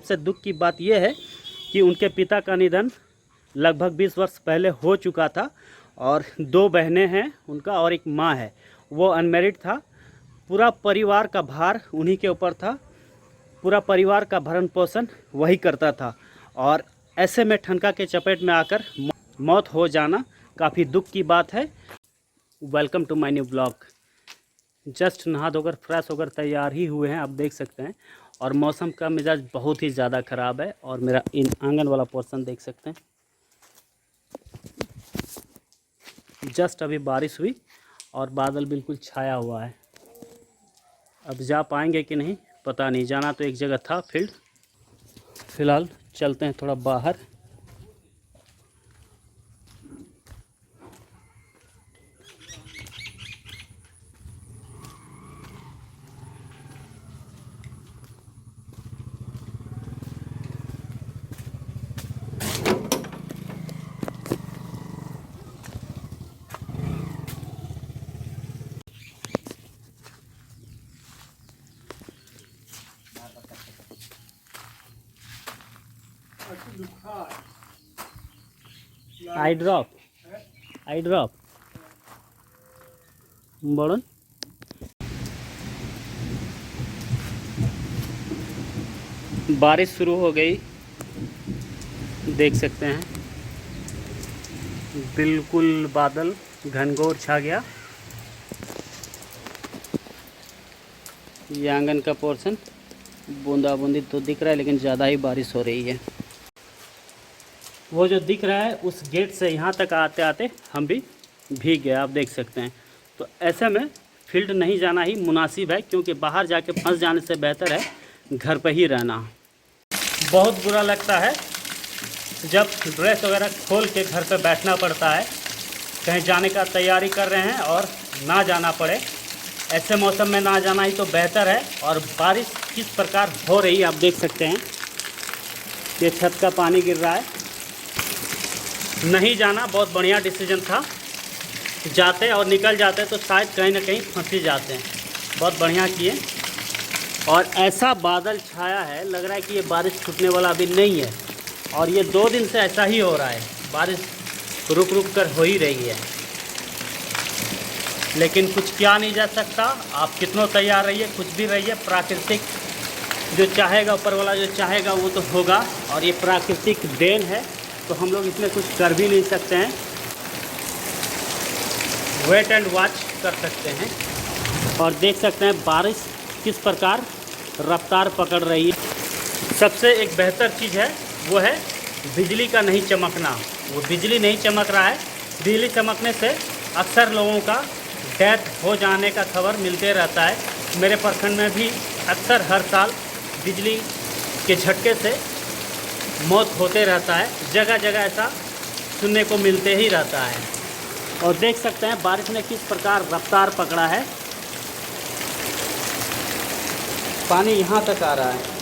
सबसे दुख की बात यह है कि उनके पिता का निधन लगभग 20 वर्ष पहले हो चुका था और 2 बहनें हैं उनका और एक माँ है। वो अनमैरिड था। पूरा परिवार का भार उन्हीं के ऊपर था। पूरा परिवार का भरण पोषण वही करता था और ऐसे में ठनका के चपेट में आकर मौत हो जाना काफ़ी दुख की बात है। Welcome to my new blog. Just नहा धोकर फ्रेश होकर तैयार ही हुए हैं, आप देख सकते हैं। और मौसम का मिजाज बहुत ही ज़्यादा ख़राब है और मेरा इन आंगन वाला पोर्शन देख सकते हैं। जस्ट अभी बारिश हुई और बादल बिल्कुल छाया हुआ है। अब जा पाएंगे कि नहीं पता नहीं। जाना तो एक जगह था फील्ड, फ़िलहाल चलते हैं थोड़ा बाहर। आई ड्रॉप बोलन। बारिश शुरू हो गई, देख सकते हैं। बिल्कुल बादल घनघोर छा गया। ये आंगन का पोर्शन बूंदा बूंदी तो दिख रहा है, लेकिन ज़्यादा ही बारिश हो रही है। वो जो दिख रहा है उस गेट से यहाँ तक आते आते हम भी भीग गए, आप देख सकते हैं। तो ऐसे में फील्ड नहीं जाना ही मुनासिब है, क्योंकि बाहर जाके फंस जाने से बेहतर है घर पर ही रहना। बहुत बुरा लगता है जब ड्रेस वगैरह खोल के घर पर बैठना पड़ता है। कहीं जाने का तैयारी कर रहे हैं और ना जाना पड़े। ऐसे मौसम में ना जाना ही तो बेहतर है। और बारिश किस प्रकार हो रही है आप देख सकते हैं। ये छत का पानी गिर रहा है। नहीं जाना बहुत बढ़िया डिसीजन था। जाते और निकल जाते तो शायद कहीं ना कहीं फंस ही जाते हैं। बहुत बढ़िया किए। और ऐसा बादल छाया है, लग रहा है कि ये बारिश छूटने वाला अभी नहीं है। और ये 2 दिन से ऐसा ही हो रहा है, बारिश रुक रुक कर हो ही रही है। लेकिन कुछ किया नहीं जा सकता। आप कितनों तैयार रहिए, कुछ भी रहिए, प्राकृतिक जो चाहेगा, ऊपर वाला जो चाहेगा वो तो होगा। और ये प्राकृतिक देन है, तो हम लोग इसमें कुछ कर भी नहीं सकते हैं। वेट एंड वॉच कर सकते हैं। और देख सकते हैं बारिश किस प्रकार रफ्तार पकड़ रही है। सबसे एक बेहतर चीज़ है वो है बिजली का नहीं चमकना। वो बिजली नहीं चमक रहा है। बिजली चमकने से अक्सर लोगों का डेथ हो जाने का खबर मिलते रहता है। मेरे प्रखंड में भी अक्सर हर साल बिजली के झटके से मौत होते रहता है। जगह जगह ऐसा सुनने को मिलते ही रहता है। और देख सकते हैं बारिश ने किस प्रकार रफ्तार पकड़ा है। पानी यहाँ तक आ रहा है।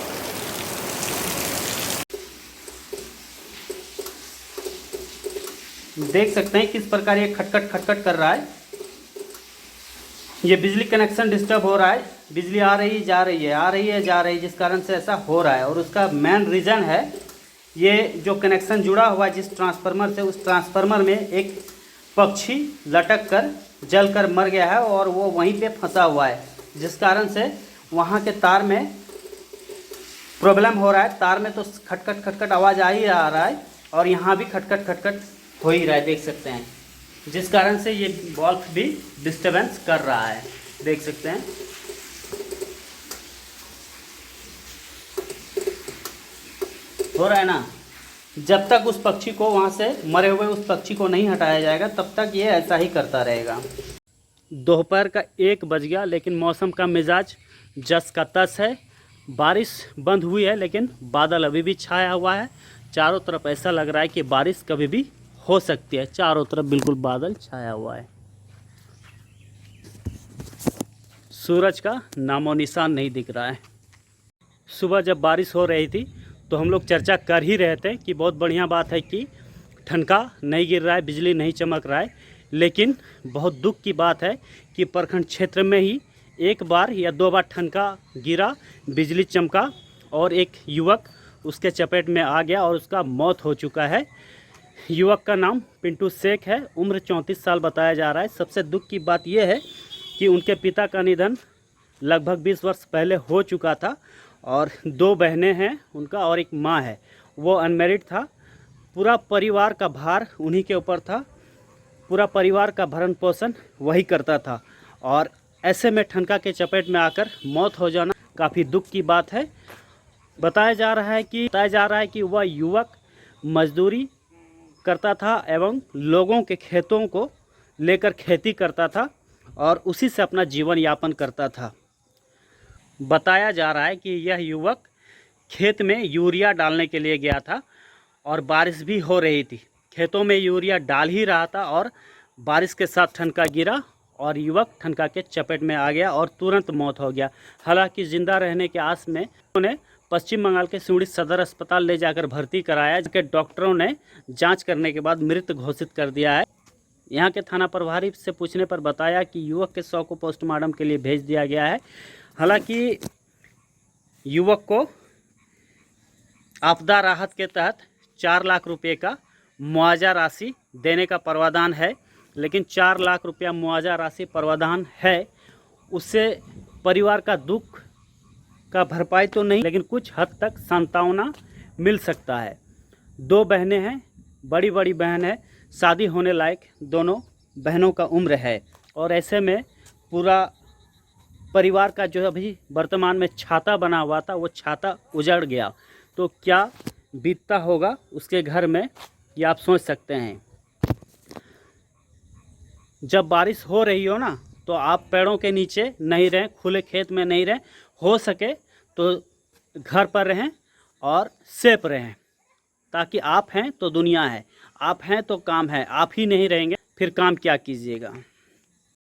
देख सकते हैं किस प्रकार ये खटखट खटखट कर रहा है। ये बिजली कनेक्शन डिस्टर्ब हो रहा है। बिजली आ रही जा रही है, आ रही है जा रही है, जिस कारण से ऐसा हो रहा है। और उसका मेन रीज़न है ये जो कनेक्शन जुड़ा हुआ है जिस ट्रांसफार्मर से, उस ट्रांसफार्मर में एक पक्षी लटक कर जल कर मर गया है और वो वहीं पे फंसा हुआ है, जिस कारण से वहाँ के तार में प्रॉब्लम हो रहा है। तार में तो खटखट खटखट आवाज़ आ ही आ रहा है और यहाँ भी खटखट खटखट हो ही रहा है, देख सकते हैं। जिस कारण से ये बल्ब भी डिस्टर्बेंस कर रहा है, देख सकते हैं। हो रहा है ना। जब तक उस पक्षी को वहाँ से, मरे हुए उस पक्षी को नहीं हटाया जाएगा, तब तक ये ऐसा ही करता रहेगा। दोपहर का 1 बज गया, लेकिन मौसम का मिजाज जस का तस है। बारिश बंद हुई है, लेकिन बादल अभी भी छाया हुआ है। चारों तरफ ऐसा लग रहा है कि बारिश कभी भी हो सकती है। चारों तरफ बिल्कुल बादल छाया हुआ है। सूरज का नामो निशान नहीं दिख रहा है। सुबह जब बारिश हो रही थी तो हम लोग चर्चा कर ही रहे थे कि बहुत बढ़िया बात है कि ठनका नहीं गिर रहा है, बिजली नहीं चमक रहा है। लेकिन बहुत दुख की बात है कि प्रखंड क्षेत्र में ही 1 बार या 2 बार ठनका गिरा, बिजली चमका और एक युवक उसके चपेट में आ गया और उसका मौत हो चुका है। युवक का नाम पिंटू शेख है, उम्र 34 साल बताया जा रहा है। सबसे दुख की बात यह है कि उनके पिता का निधन लगभग 20 वर्ष पहले हो चुका था और 2 बहनें हैं उनका और एक माँ है। वो अनमैरिड था। पूरा परिवार का भार उन्हीं के ऊपर था, पूरा परिवार का भरण पोषण वही करता था और ऐसे में ठनका के चपेट में आकर मौत हो जाना काफ़ी दुख की बात है। बताया जा रहा है कि वह युवक मजदूरी करता था एवं लोगों के खेतों को लेकर खेती करता था और उसी से अपना जीवन यापन करता था। बताया जा रहा है कि यह युवक खेत में यूरिया डालने के लिए गया था और बारिश भी हो रही थी। खेतों में यूरिया डाल ही रहा था और बारिश के साथ ठनका गिरा और युवक ठनका के चपेट में आ गया और तुरंत मौत हो गया। हालांकि जिंदा रहने के आस में उन्हें पश्चिम बंगाल के सिवड़ी सदर अस्पताल ले जाकर भर्ती कराया, जिसके डॉक्टरों ने जांच करने के बाद मृत घोषित कर दिया है। यहाँ के थाना प्रभारी से पूछने पर बताया कि युवक के शव को पोस्टमार्टम के लिए भेज दिया गया है। हालांकि युवक को आपदा राहत के तहत 4 लाख रुपये का मुआवजा राशि देने का प्रावधान है, लेकिन 4 लाख रुपया मुआवजा राशि प्रावधान है, उससे परिवार का दुख का भरपाई तो नहीं, लेकिन कुछ हद तक सांत्वना मिल सकता है। 2 बहनें हैं, बड़ी बड़ी बहन है, शादी होने लायक दोनों बहनों का उम्र है और ऐसे में पूरा परिवार का जो अभी वर्तमान में छाता बना हुआ था वो छाता उजड़ गया। तो क्या बीतता होगा उसके घर में, ये आप सोच सकते हैं। जब बारिश हो रही हो ना तो आप पेड़ों के नीचे नहीं रहें, खुले खेत में नहीं रहें, हो सके तो घर पर रहें और सेफ रहें, ताकि आप हैं तो दुनिया है, आप हैं तो काम है, आप ही नहीं रहेंगे फिर काम क्या कीजिएगा।